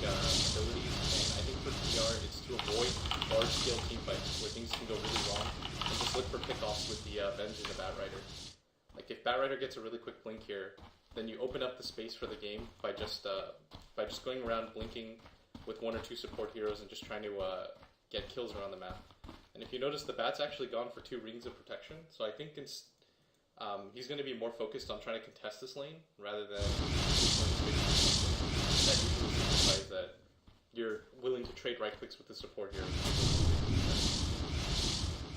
abilities, and I think for PR it's to avoid large-scale team fights where things can go really wrong, and just look for pickoffs with the Venge and the Batrider. Like if Batrider gets a really quick blink here, then you open up the space for the game by just going around blinking with 1 or 2 support heroes and just trying to get kills around the map. And if you notice, the Bat's actually gone for 2 rings of protection, so I think he's going to be more focused on trying to contest this lane rather than that usually signifies that you're willing to trade right clicks with the support hero.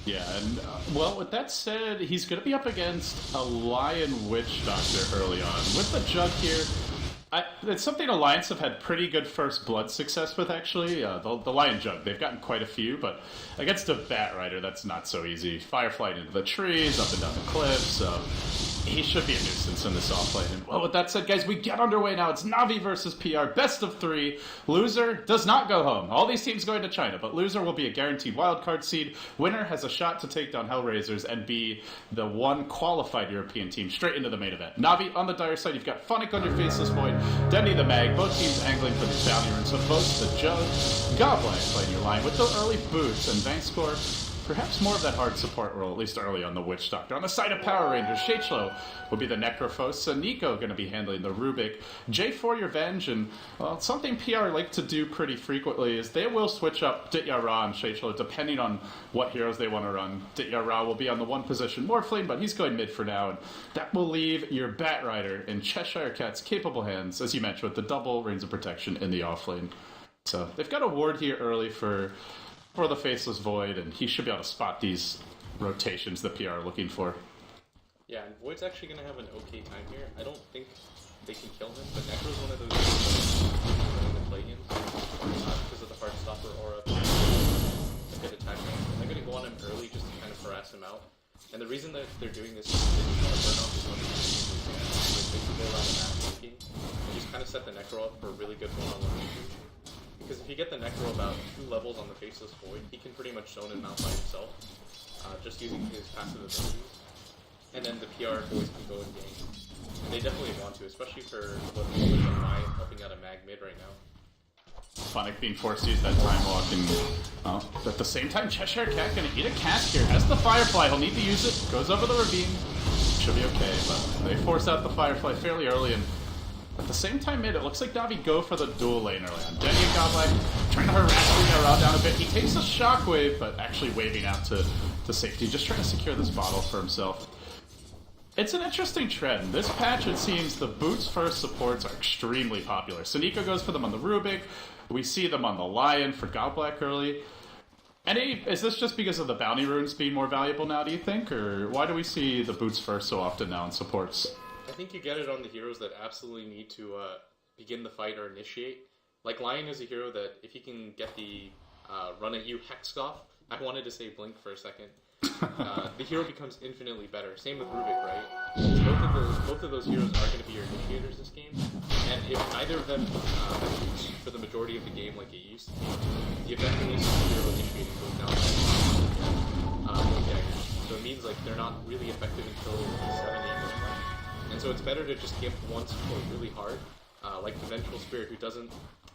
Yeah, and well, with that said, he's going to be up against a Lion Witch Doctor early on. With the Jug here, it's something Alliance have had pretty good first blood success with, actually. The Lion Jug, they've gotten quite a few, but against a Batrider, that's not so easy. Firefly into the trees, up and down the cliffs, so he should be a nuisance in this offlane. And well, with that said, guys, we get underway now. It's NaVi versus PR, best of 3. Loser does not go home. All these teams going to China, but loser will be a guaranteed wildcard seed. Winner has a shot to take down Hellraisers and be the one qualified European team straight into the main event. NaVi on the dire side, you've got Funnick on your Faceless Void, Dendy the Mag, both teams angling for these bounty runes. So both the Jug, Goblet playing your line with the early boots, and Vincere, perhaps more of that hard support role, at least early on the Witch Doctor. On the side of PowerRangers, Shachlo will be the Necrophos, Nico going to be handling the Rubik, J4 your Venge, and well, something PR like to do pretty frequently is they will switch up Ditya Ra and Shachlo depending on what heroes they want to run. Ditya Ra will be on the 1 position Morphling, but he's going mid for now, and that will leave your Batrider in Cheshire Cat's capable hands, as you mentioned, with the double Reigns of Protection in the offlane. So they've got a ward here early for the Faceless Void, and he should be able to spot these rotations that PR are looking for. Yeah, and Void's actually going to have an okay time here. I don't think they can kill him, but Necro's one of those running the play-ins because of the Heartstopper aura, a good attack range. And they're going to go on him early just to kind of harass him out. And the reason that they're doing this is they just want to burn off as much as they can. So they can go around the map thinking, and just kind of set the Necro up for a really good one-on-one situation. Because if you get the Necro about 2 levels on the Faceless Void, he can pretty much zone him out by himself, just using his passive abilities. And then the PR boys can go and gang. And they definitely want to, especially for what with Ryan helping out a mag mid right now. Funnick being forced to use that time walk, and at the same time, Cheshire Cat going to eat a cat here. Has the Firefly, he'll need to use it, goes over the ravine. Should be okay, but they force out the Firefly fairly early, and at the same time mid, it looks like NaVi go for the dual lane early on. Denny and Godlike trying to harass Ra down a bit. He takes a shockwave, but actually waving out to safety, just trying to secure this bottle for himself. It's an interesting trend. This patch, it seems, the boots first supports are extremely popular. Nico goes for them on the Rubik. We see them on the Lion for Godblack early. Is this just because of the bounty runes being more valuable now, do you think? Or why do we see the boots first so often now in supports? I think you get it on the heroes that absolutely need to begin the fight or initiate. Like Lion is a hero that if he can get the run at you Hex off, I wanted to say Blink for a second, the hero becomes infinitely better. Same with Rubik, right? Both of those heroes are going to be your initiators this game, and if neither of them for the majority of the game like it used to be, the effectiveness of the hero initiating goes down so it means like they're not really effective until 7-8 minutes left. And so it's better to just gimp once for really hard, like the Vengeful Spirit, who doesn't...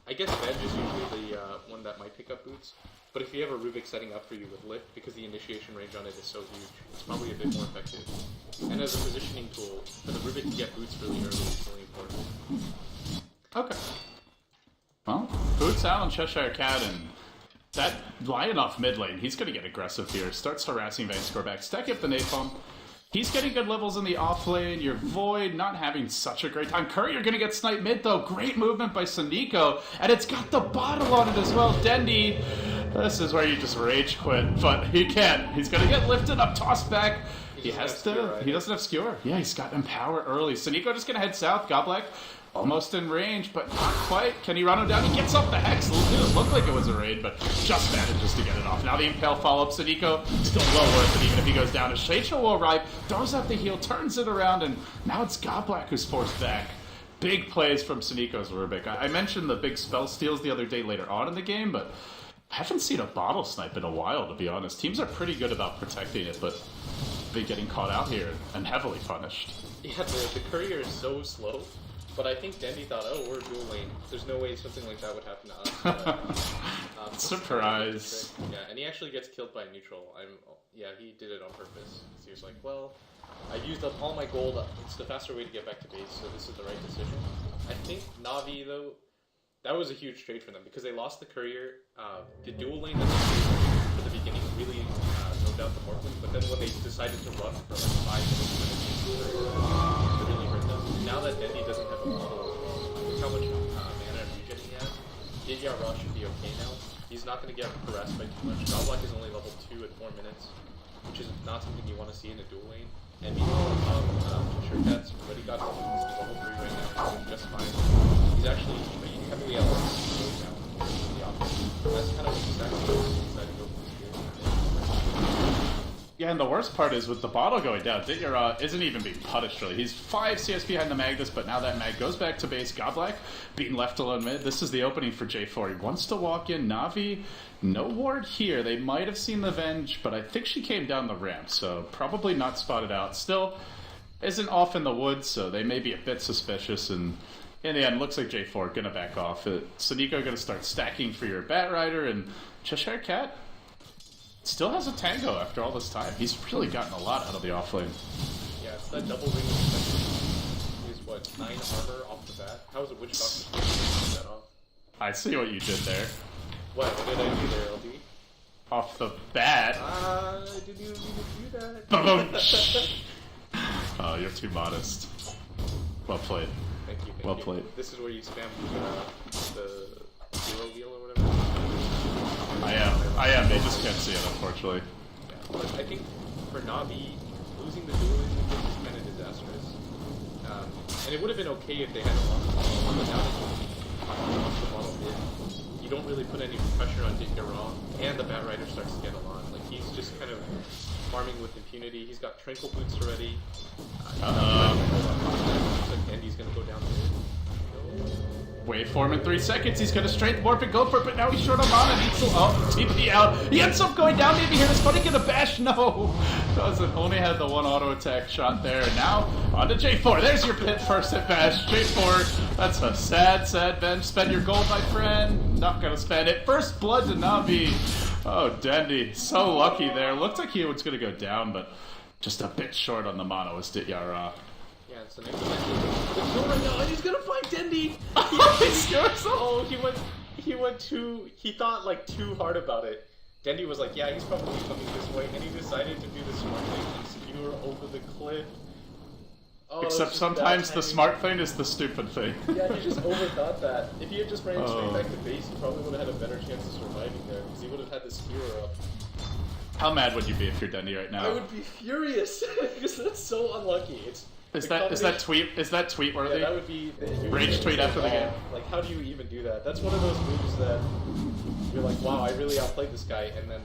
I guess Venge is usually the one that might pick up boots, but if you have a Rubik setting up for you with Lift, because the initiation range on it is so huge, it's probably a bit more effective. And as a positioning tool, for the Rubik to get boots really early is really important. Okay. Well, boots out on Cheshire Cat, and that Lion off mid lane, he's going to get aggressive here. Starts harassing Vincere back, stack up the napalm. He's getting good levels in the off lane. Your Void not having such a great time. Curry, you're going to get sniped mid, though. Great movement by Nico. And it's got the bottle on it as well. Dendy, this is where you just rage quit. But he can't. He's going to get lifted up, tossed back. He doesn't have Skewer. Yeah, he's got Empower early. Nico just going to head south. Godblack almost in range, but not quite. Can he run him down? He gets off the Hex. It didn't look like it was a raid, but just manages to get it off. Now the Impale follow-up. Nico still well worth it, even if he goes down. Shachel will arrive, throws out the heal, turns it around, and now it's Godblack who's forced back. Big plays from Nico's Rubik. I mentioned the big spell steals the other day later on in the game, but I haven't seen a bottle snipe in a while, to be honest. Teams are pretty good about protecting it, but they're getting caught out here and heavily punished. Yeah, the courier is so slow But I think Dendy thought, oh, we're dual lane. There's no way something like that would happen to us. But, surprise. Yeah, and he actually gets killed by neutral. Yeah, he did it on purpose. He was like, well, I used up all my gold. It's the faster way to get back to base, so this is the right decision. I think NaVi, though, that was a huge trade for them because they lost the courier. The dual lane that they played for the beginning really no doubt the Morphin, but then when they decided to run for like 5 minutes, it really hurt them. Now that Dendy doesn't have a model, look how much mana and regen he has. Didya Ra should be okay now. He's not going to get harassed by too much. Godblock is only level 2 at 4 minutes, which is not something you want to see in a dual lane. And meanwhile, Shurikat's already got level 3 right now, so just fine. He's actually pretty heavily outlasted now. The opposite. That's kind of what he's actually decided to go for this game. Yeah, and the worst part is with the bottle going down, Didya isn't even being punished really. He's 5 CS behind the Magnus, but now that Mag goes back to base. Godblack being left alone mid. This is the opening for J4. He wants to walk in. NaVi, no ward here. They might have seen the Venge, but I think she came down the ramp, so probably not spotted out. Still isn't off in the woods, so they may be a bit suspicious, and in the end, looks like J4 gonna back off. Saniko gonna start stacking for your Bat Rider, and Cheshire Cat still has a tango after all this time. He's really gotten a lot out of the offlane. Yeah, it's that double ring special. He's what, 9 armor off the bat? How is a Witch Doctor supposed to get that off? I see what you did there. What did I do there, LD? Off the bat. I didn't even mean to do that. Boom. Oh, you're too modest. Well played. Thank you. Well played. This is where you spam the zero wheel or whatever. I am. They just can't see it, unfortunately. Yeah, but I think for NaVi, losing the duel is kind of disastrous. And it would have been okay if they had lost the ball, but now that you lost the ball in, you don't really put any pressure on Didya Ra, and the Bat Rider starts to get a lot. Like, he's just kind of farming with impunity. He's got Tranquil Boots already. Looks like Andy's gonna go down there. Waveform in 3 seconds. He's gonna straight warp and go for it, but now he's short on mana. Needs to TP out. He ends up going down. Maybe here. This buddy get a bash. No, doesn't. Only had the one auto attack shot there. And now on to J4. There's your pit first hit bash. J4. That's a sad bench. Spend your gold, my friend. Not gonna spend it. First blood to NaVi. Oh, Dendy. So lucky there. Looked like he was gonna go down, but just a bit short on the mana was Didya Ra. Yeah, so next match is the right now, and he's gonna fight Dendy! He thought like too hard about it. Dendy was like, yeah, he's probably coming this way, and he decided to do the smart thing and skewer over the cliff. Oh, except sometimes the smart thing is the stupid thing. Yeah, he just overthought that. If he had just ran straight back to base, he probably would have had a better chance of surviving there, because he would have had the skewer up. How mad would you be if you're Dendy right now? I would be furious, because that's so unlucky. Is that tweet worthy? Yeah, that would be rage tweet after the game. Like, how do you even do that? That's one of those moves that you're like, wow, I really outplayed this guy, and then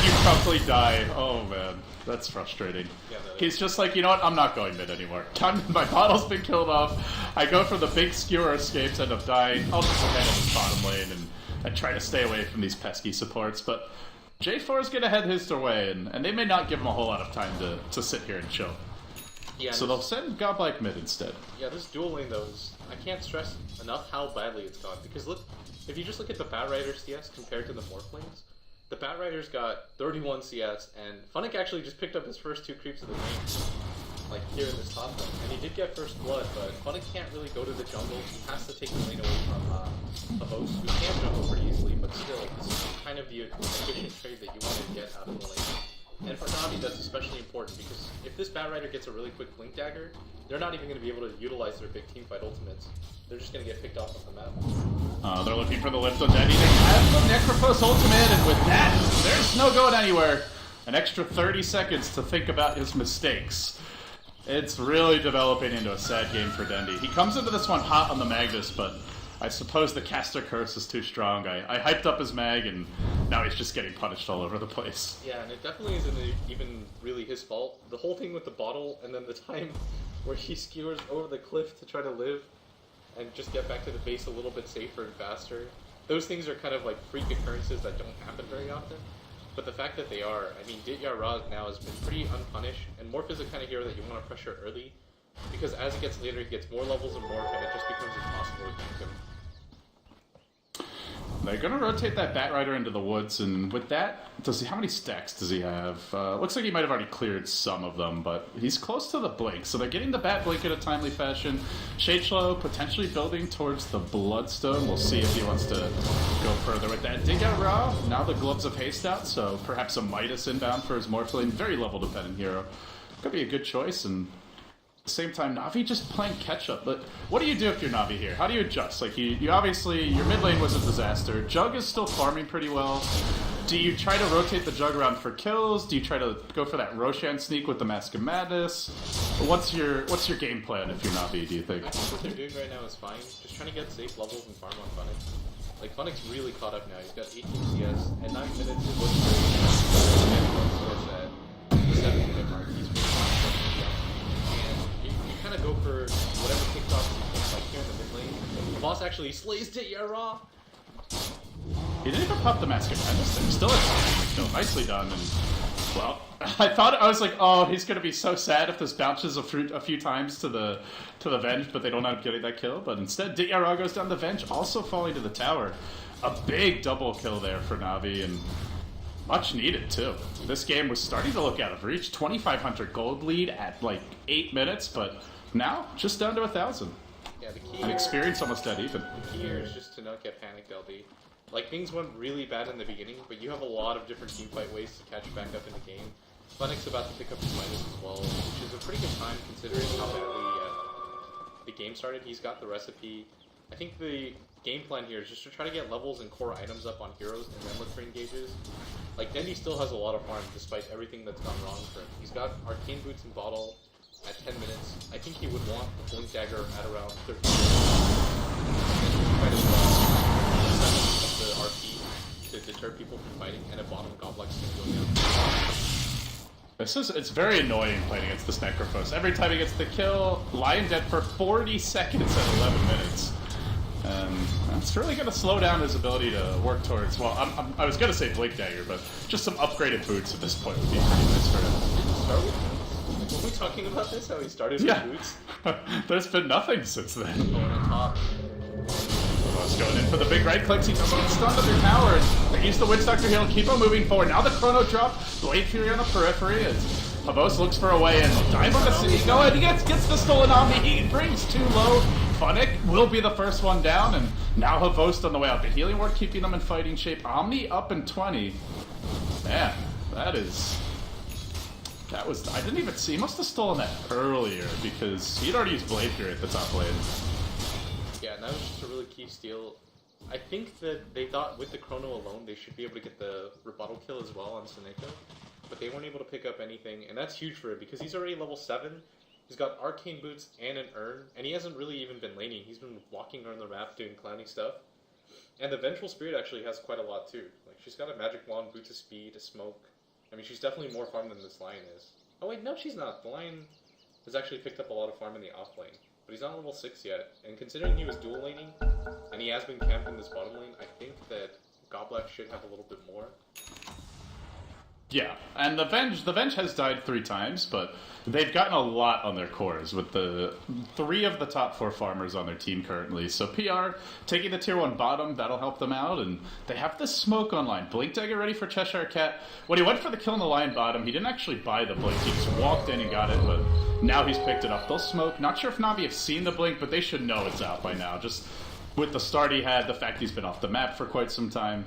you promptly die. Oh man, that's frustrating. Yeah, he's just like, you know what? I'm not going mid anymore. My bottle's been killed off. I go for the big skewer escapes, end up dying. I'll just handle this bottom lane and try to stay away from these pesky supports. But J4 is gonna head his way, and they may not give him a whole lot of time to sit here and chill. Yeah, so they'll send Godlike mid instead. Yeah, this dual lane though I can't stress enough how badly it's gone. Because look, if you just look at the Bat Rider CS compared to the Morph lanes, the Bat Rider's got 31 CS, and Funnick actually just picked up his first 2 creeps of the game, like here in this top lane. And he did get first blood, but Funnick can't really go to the jungle. He has to take the lane away from the host, who can jungle pretty easily, but still, this is kind of the efficient trade that you want to get out of the lane. And for NaVi, that's especially important, because if this Bat Rider gets a really quick Blink Dagger, they're not even going to be able to utilize their big teamfight ultimates. They're just going to get picked off of the map. They're looking for the lift on Dendy. They have the Necrophos ultimate, and with that, there's no going anywhere. An extra 30 seconds to think about his mistakes. It's really developing into a sad game for Dendy. He comes into this one hot on the Magnus, but I suppose the caster curse is too strong. I hyped up his mag, and now he's just getting punished all over the place. Yeah, and it definitely isn't even really his fault. The whole thing with the bottle, and then the time where he skewers over the cliff to try to live and just get back to the base a little bit safer and faster. Those things are kind of like freak occurrences that don't happen very often. But the fact that they are, I mean, Didya Ra now has been pretty unpunished, and Morph is the kind of hero that you want to pressure early, because as it gets later, he gets more levels and more, and it just becomes impossible to tank him. They're gonna rotate that Batrider into the woods, and with that, how many stacks does he have? Looks like he might have already cleared some of them, but he's close to the blink, so they're getting the Bat Blink in a timely fashion. Shadeslow potentially building towards the Bloodstone. We'll see if he wants to go further with that. Dig out Ra, now the Gloves of Haste out, so perhaps a Midas inbound for his Morphling. Very level dependent hero. Could be a good choice, and at the same time, Navi just playing catch-up. But what do you do if you're Navi here? How do you adjust? Like, you obviously, your mid lane was a disaster. Jug is still farming pretty well. Do you try to rotate the Jug around for kills? Do you try to go for that Roshan sneak with the Mask of Madness? What's your game plan if you're Navi, do you think? I think what they're doing right now is fine. Just trying to get safe levels and farm on Funix. Like, Funix really caught up now. He's got 18 CS. At 9 minutes, it looks great. And the 7-minute mark, he's really kind of go for whatever kicks off like here in the mid lane. The boss actually slays Yara. He didn't even pop the Mask of Madness there. Still a kill. Nicely done. And, well, I was like, oh, he's going to be so sad if this bounces a few times to the Venge, but they don't end up getting that kill. But instead, Yara goes down the Venge, also falling to the tower. A big double kill there for Navi, and much needed, too. This game was starting to look out of reach. 2,500 gold lead at, like, 8 minutes, but now, just down to 1,000. Yeah, the key and experience almost dead even. The key here is just to not get panicked, LD. Like, things went really bad in the beginning, but you have a lot of different teamfight ways to catch back up in the game. Funix about to pick up his Midas as well, which is a pretty good time considering how badly the game started. He's got the recipe. I think the game plan here is just to try to get levels and core items up on heroes and then look for engages. Like, Dendi still has a lot of farm despite everything that's gone wrong for him. He's got Arcane Boots and Bottle at 10 minutes. I think he would want the Blink Dagger at around 13 minutes. The RP to deter people from fighting, and a bottom Goblex going down. It's very annoying playing against this Necrophos. Every time he gets the kill, Lion dead for 40 seconds at 11 minutes. And that's really going to slow down his ability to work towards, well, I was going to say Blink Dagger, but just some upgraded boots at this point would be pretty nice for him. Start with boots? Like, were we talking about this, how he started with boots? There's been nothing since then. Going on top. Going in for the big right clicks, he doesn't get stunned under tower. They use the Witch Doctor heal, keep on moving forward. Now the Chrono drop, Blade Fury on the periphery as Havos looks for a way in. Dive on the city, go ahead, he gets the stolen Omni, he brings too low. Funix will be the first one down, and now Havos on the way out. The healing ward keeping them in fighting shape. Omni up in 20. Man, that was, I didn't even see, he must have stolen that earlier because he'd already used Blade Fury at the top lane. Yeah, and that was just a really key steal. I think that they thought with the Chrono alone they should be able to get the rebuttal kill as well on Seneko, but they weren't able to pick up anything, and that's huge for him because he's already level 7. He's got Arcane Boots and an Urn, and he hasn't really even been laning. He's been walking around the map doing clowny stuff. And the Vengeful Spirit actually has quite a lot too. Like, she's got a Magic Wand, Boots of Speed, a Smoke. I mean, she's definitely more farm than this Lion is. Oh wait, no she's not. The Lion has actually picked up a lot of farm in the off lane. But he's not level 6 yet, and considering he was dual laning, and he has been camped in this bottom lane, I think that Goblex should have a little bit more. Yeah, and the Venge has died 3 times, but they've gotten a lot on their cores with the 3 of the top 4 farmers on their team currently. So PR taking the tier 1 bottom, that'll help them out, and they have the smoke online. Blink Dagger ready for Cheshire Cat. When he went for the kill on the Lion bottom, he didn't actually buy the blink, he just walked in and got it, but now he's picked it up. They'll smoke. Not sure if Navi have seen the blink, but they should know it's out by now. Just with the start he had, the fact he's been off the map for quite some time.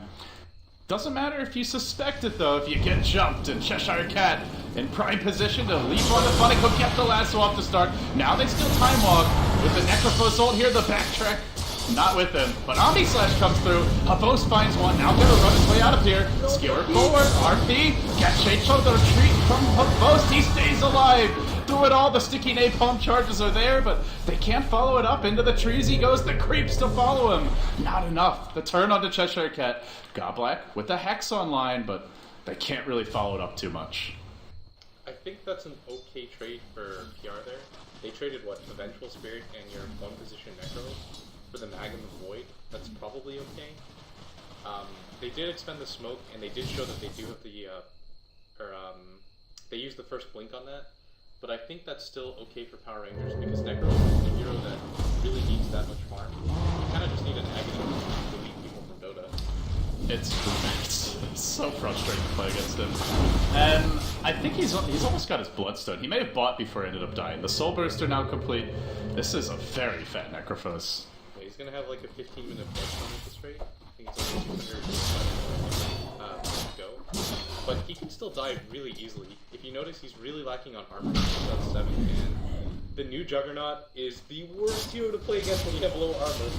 Doesn't matter if you suspect it, though, if you get jumped, and Cheshire Cat in prime position to leap on the Funix, who kept the lasso off the start. Now they still time walk with the Necrophos ult here, the backtrack. Not with him, but Omni Slash comes through. Havos finds one, now gonna run his way out of here. Skewer forward, RP, catch Shadeslow, the retreat from Havos, he stays alive. Through it all, the sticky napalm charges are there, but they can't follow it up. Into the trees he goes, the creeps to follow him. Not enough. The turn onto Cheshire Cat. Gobleck with the Hex online, but they can't really follow it up too much. I think that's an okay trade for PR there. They traded, what, the Vengeful Spirit and your 1-position Necro for the Mag and the Void. That's probably okay. They did expend the smoke, and they did show that they do have the, they used the first blink on that. but I think that's still okay for Power Rangers because Necro is a hero that really needs that much farm. You kind of just need an Aghanim to delete people from Dota. It's so frustrating to play against him. And I think he's almost got his Bloodstone. He may have bought before he ended up dying. The Soul Burster now complete. This is a very fat Necrophos. Yeah, he's going to have like a 15-minute Bloodstone at this rate. I think it's only 200 go. But he can still die really easily. If you notice, he's really lacking on armor. He's got 7, and the new Juggernaut is the worst hero to play against when you have low armor.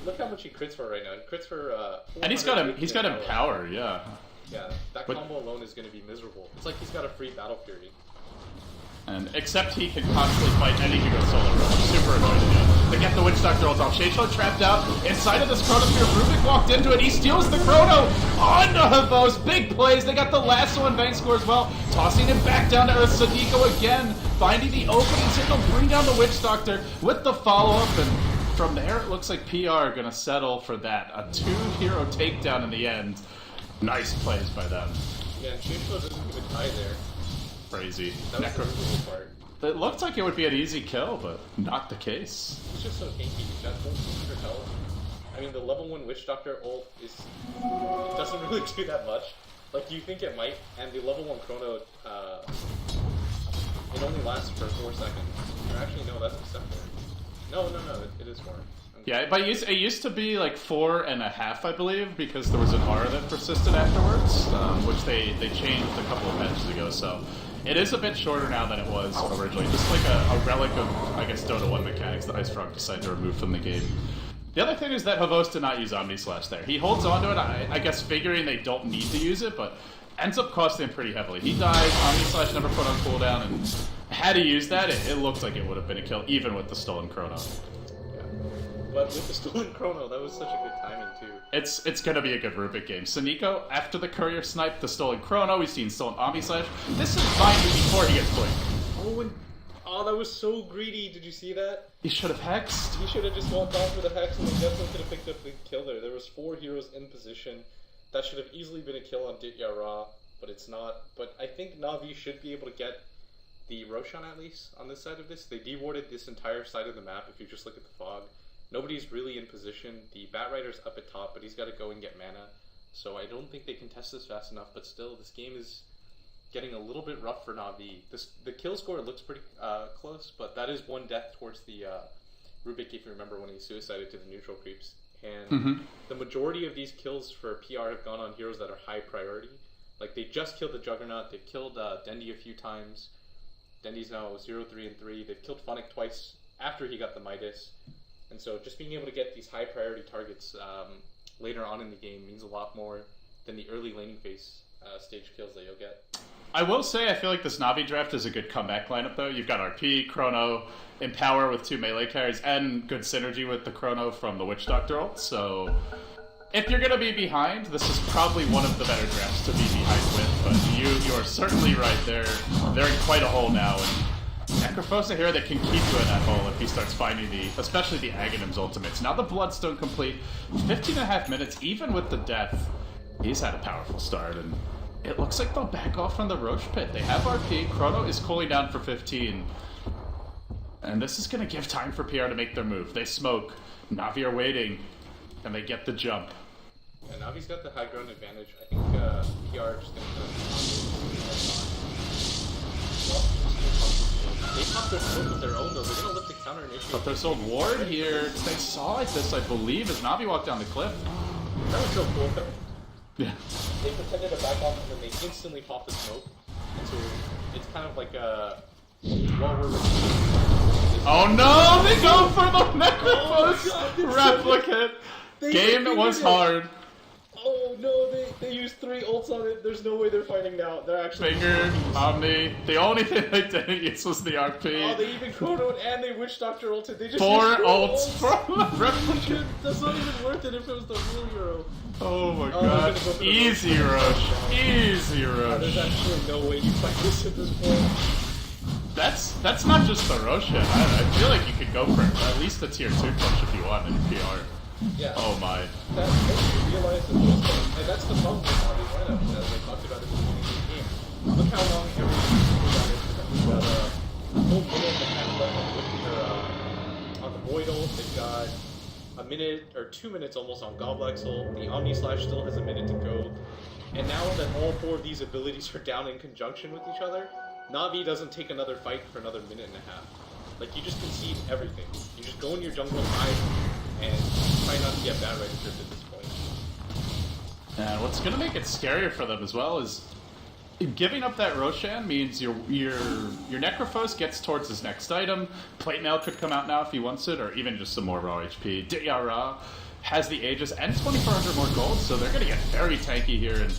Look how much he crits for right now. He crits for and he's got Empower, yeah. Yeah, that combo alone is going to be miserable. It's like he's got a free Battle Fury. And except he can constantly fight and he can go solo roam. Super annoying to do. They get the Witch Doctor ult off. Shadeslow trapped out inside of this Chronosphere. Rubik walked into it. He steals the Chrono onto those big plays. They got the lasso and bank score as well. Tossing him back down to Earth. Sadiko again finding the opening signal. Bring down the Witch Doctor with the follow-up. And from there it looks like PR are going to settle for that. A 2-hero takedown in the end. Nice plays by them. Yeah, and Shadeslow doesn't even die there. Crazy. That was the miserable part. It looked like it would be an easy kill, but not the case. It's just so tanky. That whole 200 health. I mean, the level 1 Witch Doctor ult is... It doesn't really do that much. Like, you think it might, and the level 1 Chrono, it only lasts for 4 seconds. Or actually, no, that's acceptable. No, it is 4. Yeah, but it used to be like 4.5, I believe, because there was an aura that persisted afterwards, which they changed a couple of matches ago, so... It is a bit shorter now than it was originally. Just like a relic of, I guess, Dota 1 mechanics that Ice Frog decided to remove from the game. The other thing is that Havos did not use Omni Slash there. He holds onto it, I guess figuring they don't need to use it, but ends up costing him pretty heavily. He dies, Omni Slash never put on cooldown, and had he used that, it looked like it would have been a kill, even with the stolen Chrono. Yeah. But with the stolen Chrono, that was such a good timing, too. It's gonna be a good Rubik game. Saniko, after the Courier snipe, the stolen Chrono, we've seen stolen Omni Slash. This is fine before he gets blinked. Oh, that was so greedy. Did you see that? He should have hexed. He should have just gone down for the hex and then definitely could have picked up the kill there. There was 4 heroes in position. That should have easily been a kill on Ditya Ra, but it's not. But I think NaVi should be able to get the Roshan at least on this side of this. They dewarded this entire side of the map if you just look at the fog. Nobody's really in position. The Batrider's up at top, but he's got to go and get mana. So I don't think they can test this fast enough, but still, this game is getting a little bit rough for NaVi. The kill score looks pretty close, but that is 1 death towards the Rubik, if you remember, when he suicided to the neutral creeps. And the majority of these kills for PR have gone on heroes that are high priority. Like, they just killed the Juggernaut, they've killed Dendi a few times. Dendi's now 0-3-3. They've killed Phonic twice after he got the Midas. And so just being able to get these high priority targets later on in the game means a lot more than the early laning phase stage kills that you'll get. I will say I feel like this NaVi draft is a good comeback lineup though. You've got RP, Chrono, Empower with 2 melee carries, and good synergy with the Chrono from the Witch Doctor ult. So if you're going to be behind, this is probably one of the better drafts to be behind with. But you are certainly right. They're in quite a hole now. And Necrophos a hero that can keep you in that hole if he starts finding especially the Aghanim's ultimates. Now the Bloodstone complete, 15.5 minutes, even with the death, he's had a powerful start, and it looks like they'll back off from the Roche Pit. They have RP, Chrono is cooling down for 15, and this is going to give time for PR to make their move. They smoke, NaVi are waiting, and they get the jump. Yeah, NaVi's got the high ground advantage. I think PR is just going to they popped their smoke with their own though. They're going to look to counter initiate. But there's old ward here. They saw like this, I believe, as NaVi walked down the cliff. That was so cool though. Yeah. They pretended to back off and then they instantly popped the smoke. And so it's kind of like a... Oh no! They go for the Necrophos replicate! Game was hard. Oh no, they used 3 ults on it. There's no way they're fighting now. They're actually... Finger, Omni. The only thing they didn't use was the RP. Oh, they even chronoed and they Witch Doctor ulted. They just 4 used ults from the replicate. That's not even worth it if it was the real hero. Oh my god. Go easy rush. Easy rush. There's actually no way you fight this at this point. That's not just the Roche yet. I feel like you could go for at least a tier 2 push if you want in PR. Yeah. Oh my. That makes you realize that and that's the problem with NaVi's lineup, as I talked about at the beginning of the game. Look how long every cooldown is. We've got a whole minute and a half left on the Void ult. They've got a minute or 2 minutes almost on Goblex ult. The Omni Slash still has a minute to go. And now that all 4 of these abilities are down in conjunction with each other, NaVi doesn't take another fight for another minute and a half. Like, you just concede everything. You just go in your jungle hide and try not to get bad registered at this point. And what's going to make it scarier for them as well is giving up that Roshan means your Necrophos gets towards his next item. Plate Mail could come out now if he wants it, or even just some more raw HP. Diara has the Aegis and 2,400 more gold, so they're going to get very tanky here. And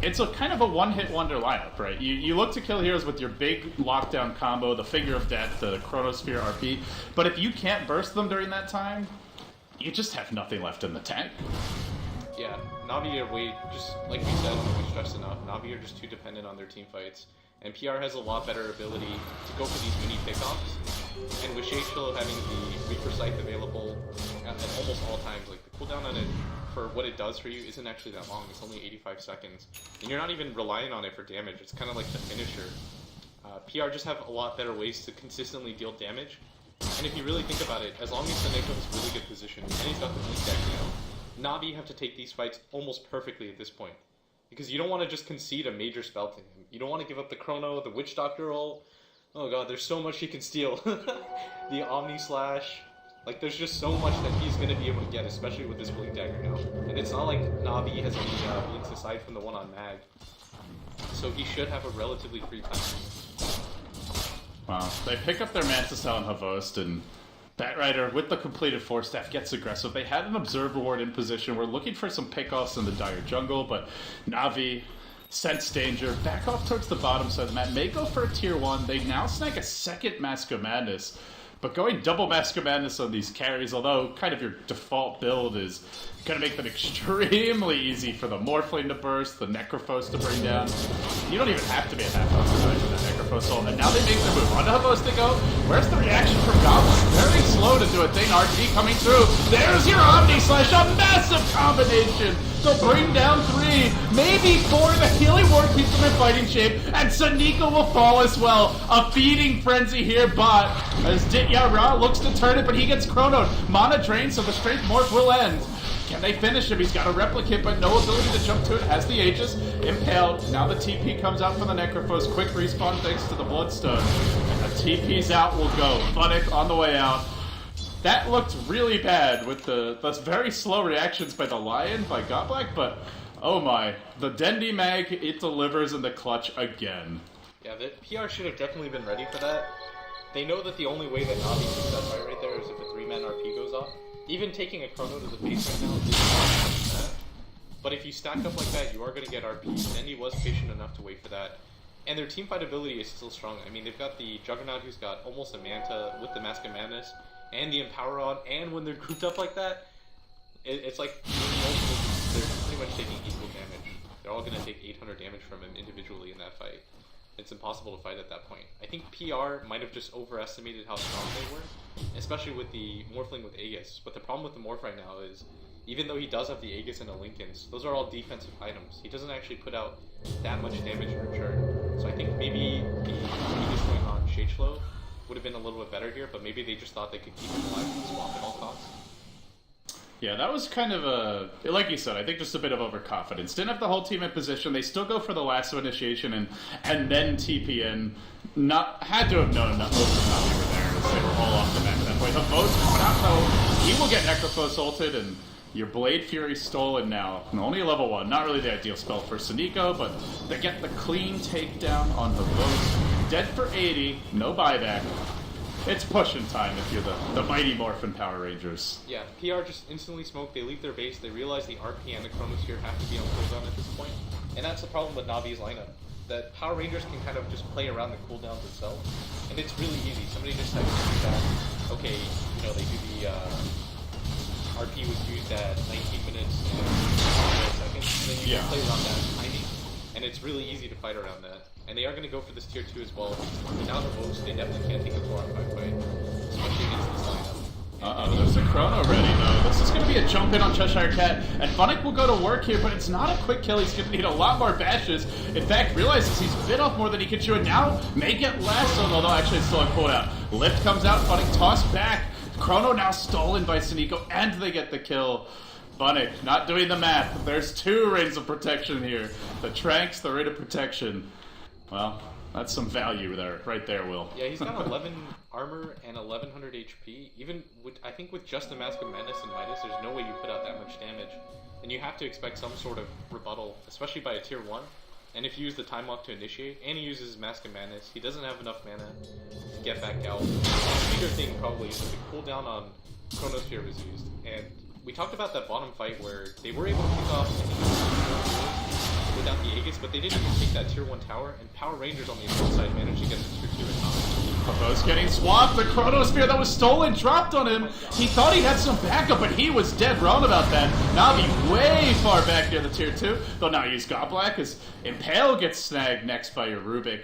it's a kind of a one-hit wonder lineup, right? You look to kill heroes with your big lockdown combo, the Finger of Death, the Chronosphere RP, but if you can't burst them during that time, you just have nothing left in the tank. Yeah, NaVi are way, just like we said, we stressed enough, NaVi are just too dependent on their team fights. And PR has a lot better ability to go for these mini pickoffs. And with Shade Chill having the Reaper Scythe available at almost all times, like the cooldown on it for what it does for you isn't actually that long. It's only 85 seconds. And you're not even relying on it for damage. It's kind of like the finisher. PR just have a lot better ways to consistently deal damage. And if you really think about it, as long as the Neko has really good position, and he's got the Blitz deck now, NaVi have to take these fights almost perfectly at this point. Because you don't want to just concede a major spell to him. You don't want to give up the Chrono, the Witch Doctor ult. Oh god, there's so much he can steal. The Omni Slash. Like, there's just so much that he's going to be able to get, especially with this Blink Dagger now. And it's not like NaVi has any beats aside from the one on Mag. So he should have a relatively free time. Wow. They pick up their Mantis on Havost, and Batrider, with the completed 4-staff, gets aggressive. They had an Observer Ward in position. We're looking for some pickoffs in the Dire jungle, but NaVi sense danger. Back off towards the bottom side of the map. May go for a tier 1. They now snag a second Mask of Madness. But going double Mask of Madness on these carries, although kind of your default build, is going to make them extremely easy for the Morphling to burst, the Necrophos to bring down. You don't even have to be at half health to die for that Necrophos ult. And now they make the move. On to Havos to go. Where's the reaction from Goblin? Very slow to do a thing. RT coming through. There's your Omni Slash. A massive combination. They'll bring down 3, maybe 4. The Healing Ward keeps them in fighting shape, and Sanika will fall as well. A feeding frenzy here, but as Dityara looks to turn it, but he gets chronoed. Mana drained, so the Strength Morph will end. Can they finish him? He's got a replicate, but no ability to jump to it. Has the Aegis. Impaled. Now the TP comes out from the Necrophos. Quick respawn thanks to the Bloodstone. And the TP's out will go. Funnick on the way out. That looked really bad with the very slow reactions by the Lion, by Godblack, but oh my. The Dendi Mag, it delivers in the clutch again. Yeah, the PR should have definitely been ready for that. They know that the only way that NaVi takes that fight right there is if a 3-man RP goes off. Even taking a Chrono to the face right now is not that. But if you stack up like that, you are going to get RP. Dendi was patient enough to wait for that. And their teamfight ability is still strong. I mean, they've got the Juggernaut who's got almost a Manta with the Mask of Madness, and the Empower on, and when they're grouped up like that, it's like they're pretty much taking equal damage. They're all going to take 800 damage from him individually in that fight. It's impossible to fight at that point. I think PR might have just overestimated how strong they were, especially with the Morphling with Aegis. But the problem with the Morph right now is, even though he does have the Aegis and the Lincolns, those are all defensive items. He doesn't actually put out that much damage in return. So I think maybe the Aegis going on Shade Slow would have been a little bit better here, but maybe they just thought they could keep him alive and swap at all costs. Yeah, that was kind of a, like you said, I think just a bit of overconfidence. Didn't have the whole team in position. They still go for the lasso initiation and then TP in. Had to have known that most of them were there as they were all off the map at that point. Havos coming out though. He will get Necrophos ulted, and your Blade Fury stolen now. Only a level 1. Not really the ideal spell for Saniko, but they get the clean takedown on Havos. Dead for 80. No buyback. It's pushing time if you're the Mighty Morphin Power Rangers. Yeah, PR just instantly smoked. They leave their base. They realize the RP and the Chronosphere have to be on cooldown at this point. And that's the problem with Navi's lineup. That Power Rangers can kind of just play around the cooldowns itself. And it's really easy. Somebody just types in that, okay, you know, they do the RP was used at 19 minutes and 4 seconds. And then you can play around that timing. And it's really easy to fight around that. And they are going to go for this tier 2 as well. But now the most, they definitely can't take a 4-on-5 fight. Especially against this lineup. There's a Chrono ready though. This is going to be a jump in on Cheshire Cat, and Funnick will go to work here, but it's not a quick kill. He's going to need a lot more bashes. In fact, realizes he's bit off more than he can chew, and now may get less, although actually it's still on cooldown. Lift comes out, Funnick tossed back. Chrono now stolen by Sneeko, and they get the kill. Funnick, not doing the math. There's 2 rings of protection here. The Tranks, the ring of protection. Well, that's some value there, right there, Will. Yeah, he's got 11 armor and 1100 HP. Even with, I think with just the Mask of Madness and Midas, there's no way you put out that much damage. And you have to expect some sort of rebuttal, especially by a tier 1. And if you use the time lock to initiate, and he uses Mask of Madness, he doesn't have enough mana to get back out. The bigger thing probably is that the cooldown on Chronosphere was used. And we talked about that bottom fight where they were able to pick off without the Aegis, but they didn't even take that tier 1 tower, and PowerRangers on the opposite side managed to get the tier 2 at top. Pavo's getting swapped. The Chronosphere that was stolen dropped on him. He thought he had some backup, but he was dead wrong about that. NaVi way far back near the tier 2. Though now he's got black as Impale gets snagged next by your Rubik.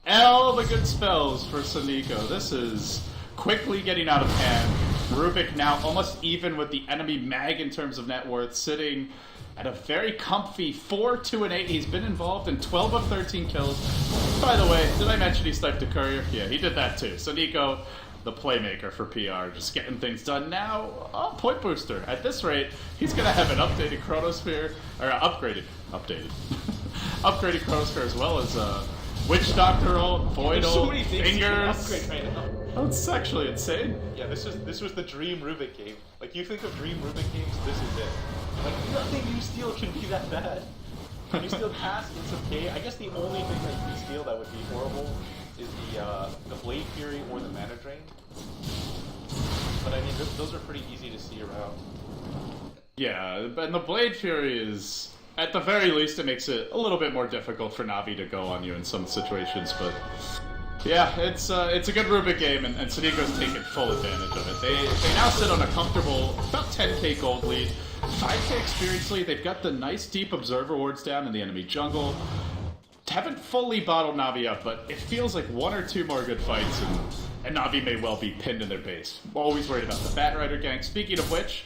All the good spells for Sneeko. This is quickly getting out of hand. Rubik now almost even with the enemy mag in terms of net worth, sitting at a very comfy 4, 2, and 8. He's been involved in 12 of 13 kills. By the way, did I mention he sniped a courier? Yeah, he did that too. Sneeko, the playmaker for PR, just getting things done now. Oh, point booster. At this rate, he's going to have an updated Chronosphere, or upgraded Chronosphere as well as Witch Doctor ult, Void so ult, many things Fingers. you can upgrade right now. Oh, it's actually insane. Yeah, this was the dream Rubik game. Like, you think of dream Rubik games, this is it. Like, nothing you steal can be that bad. You steal Task, it's okay. I guess the only thing that you steal that would be horrible is the Blade Fury or the Mana Drain. But I mean, those are pretty easy to see around. Yeah, and the Blade Fury is, at the very least, it makes it a little bit more difficult for NaVi to go on you in some situations, but yeah, it's a good Rubik game, and Sneeko's taking full advantage of it. They now sit on a comfortable, about 10k gold lead, 5k experience lead. They've got the nice deep Observer wards down in the enemy jungle. Haven't fully bottled NaVi up, but it feels like 1 or 2 more good fights, and NaVi may well be pinned in their base. Always worried about the Batrider gang. Speaking of which,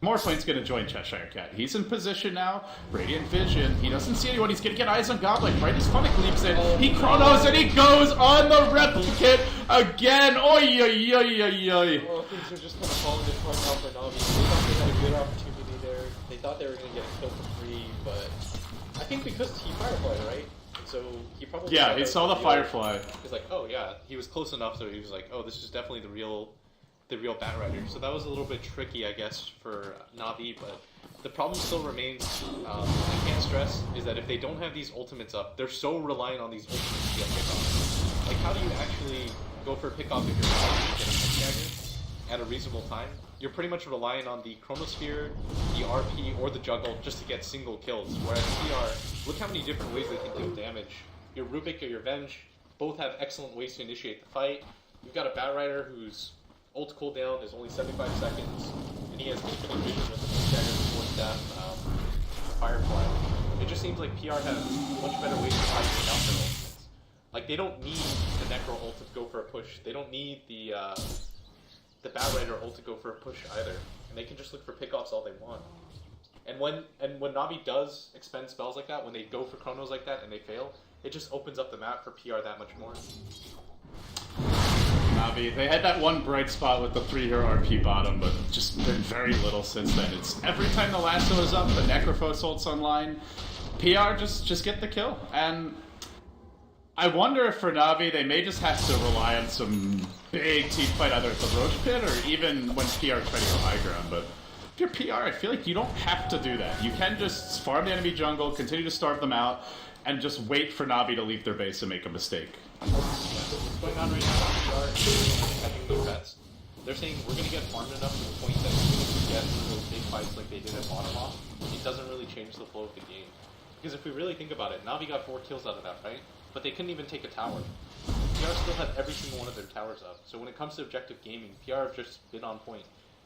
Morphlane's going to join Cheshire Cat. He's in position now. Radiant Vision. He doesn't see anyone. He's going to get eyes on Goblin. Right as Funnick leaps in. He chronos and he goes on the replicate again. Oi, oi, oi, oi, oi. Well, things are just kind of falling apart now for NaVi. They thought they had a good opportunity there. They thought they were going to get a kill for free, but I think because he Firefly, right? So he probably he saw the Firefly. He's like, oh yeah, he was close enough, so he was like, oh, this is definitely the real Batrider. So that was a little bit tricky, I guess, for NaVi, but the problem still remains, I can't stress, is that if they don't have these ultimates up, they're so reliant on these ultimates to get pickoff. Like, how do you actually go for a pickoff if you're not going to get a Headstagger at a reasonable time? You're pretty much relying on the Chronosphere, the RP, or the Juggle just to get single kills, whereas PR, look how many different ways they can deal damage. Your Rubik or your Venge both have excellent ways to initiate the fight. You've got a Batrider whose ult cooldown is only 75 seconds, and he has infinite vision with the Dagger, Force Staff, Firefly. It just seems like PR has much better ways to fight without their ultimates. Like, they don't need the Necro ult to go for a push. They don't need the Batrider ult to go for a push either. And they can just look for pickoffs all they want. And when NaVi does expend spells like that, when they go for chronos like that and they fail, it just opens up the map for PR that much more. NaVi, they had that one bright spot with the 3-hero RP bottom, but just been very little since then. It's every time the lasso is up, the Necrophos ult's online, PR just get the kill. And I wonder if for NaVi, they may just have to rely on some big team fight either at the Roach Pit or even when PR try to go high ground. But if you're PR, I feel like you don't have to do that. You can just farm the enemy jungle, continue to starve them out, and just wait for NaVi to leave their base and make a mistake. What's going on right now is having their bets. They're saying we're going to get farmed enough to the point that even if we get through those big fights like they did at bottom off, it doesn't really change the flow of the game. Because if we really think about it, NaVi got 4 kills out of that fight, but they couldn't even take a tower. PR still had every single one of their towers up. So when it comes to objective gaming, PR have just been on point.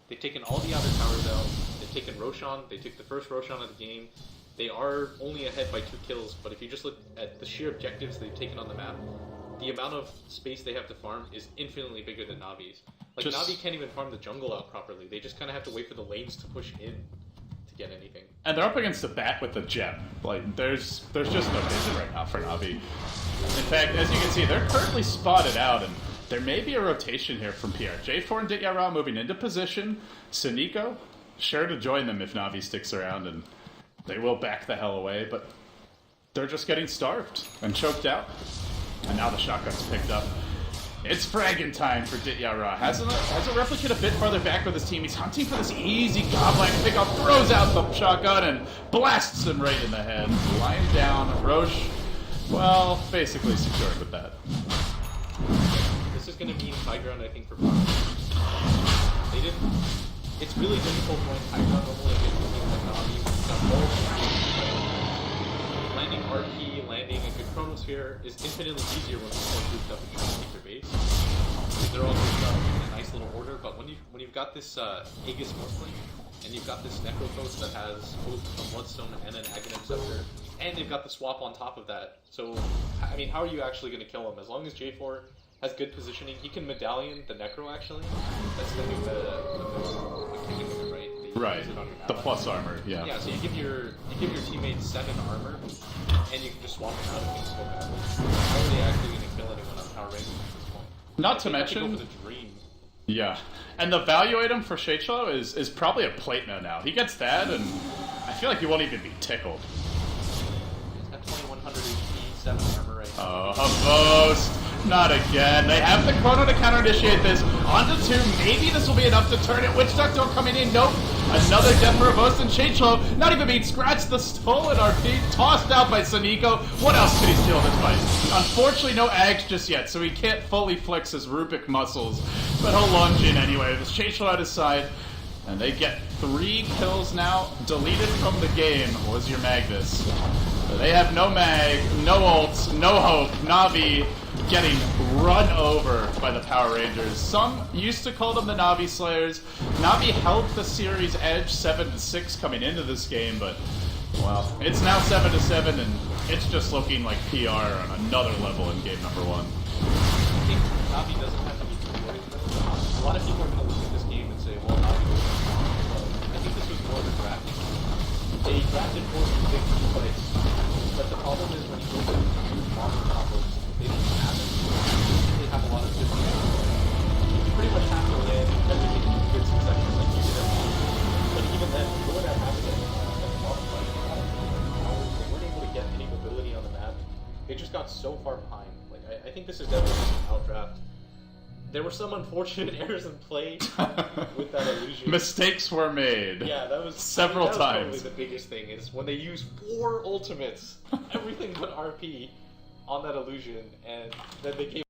They've taken all the outer towers out, they've taken Roshan, they took the first Roshan of the game. They are only ahead by 2 kills, but if you just look at the sheer objectives they've taken on the map, the amount of space they have to farm is infinitely bigger than Navi's. Like, Just- Navi can't even farm the jungle out properly. They just kind of have to wait for the lanes to push in to get anything. And they're up against the bat with the gem. Like, there's just no vision right now for Navi. In fact, as you can see, they're currently spotted out, and there may be a rotation here from PR. J4 and Dityara moving into position. Suniko, sure to join them if Navi sticks around, and they will back the hell away, but they're just getting starved and choked out. And now the shotgun's picked up. It's fragging time for Dityara. Has a replicate a bit farther back with his team. He's hunting for this easy godlike pickup, throws out the shotgun and blasts him right in the head. Lying down, Roche, well, basically secured with that. This is going to mean high ground, I think, for Power. They didn't. It's really difficult going high ground normally against a team like Navi. Landing RP, landing a good Chronosphere is infinitely easier when people are grouped up and trying to take their base. Because they're all grouped up in a nice little order, but when you've got this Aegis Morphling, and you've got this Necrophos that has both a Bloodstone and an Aghanim Scepter, and they've got the swap on top of that. So, I mean, how are you actually going to kill him? As long as J4 has good positioning, he can Medallion the Necro, actually. That's the new mechanic, right? Right, the plus armor, yeah. Yeah, so you give your teammates 7 armor, and you can just swap them out if things go bad. How are they actually going to kill anyone on PowerRangers at this point? Not to They have to mention... go for the dream. Yeah, and the value item for Sheichlo is probably a Platino now. He gets that, and I feel like he won't even be tickled. He's got 2100 HP, 7 armor right now. Oh, Havos! Not again. They have the Chrono to counter-initiate this. Onto 2. Maybe this will be enough to turn it. Witch Doctor coming in. Nope. Another death for Havos and Sheichlo. Not even being scratched. The stolen RP tossed out by Suniko. What else could he steal this fight? Unfortunately, no Ags just yet, so he can't fully flex his Rubic muscles. But he'll lunge in anyway. With Sheichlo at his side. And they get 3 kills now. Deleted from the game was your Magnus. They have no mag, no ults, no hope. Navi getting run over by the Power Rangers. Some used to call them the Navi Slayers. Navi held the series edge 7-6 coming into this game, but, well, it's now 7-7, and it's just looking like PR on another level in game number 1. I think Navi doesn't have to be too worried about it. A lot of people are going to look at this game and say, well, Navi was strong. But I think this was more of a drafting. They drafted 4 big plays, but the problem is when you go to modern combos, they don't have it. They have a lot of different you pretty much have to land everything in good succession like you did every game. But even then, what that happened at the bottom fight, they weren't able to get any mobility on the map. They just got so far behind. Like I think this is definitely an outdraft. There were some unfortunate errors in play with that illusion. Mistakes were made. Yeah, that was several that was times. Probably the biggest thing is when they use 4 ultimates, everything but RP on that illusion, and then they gave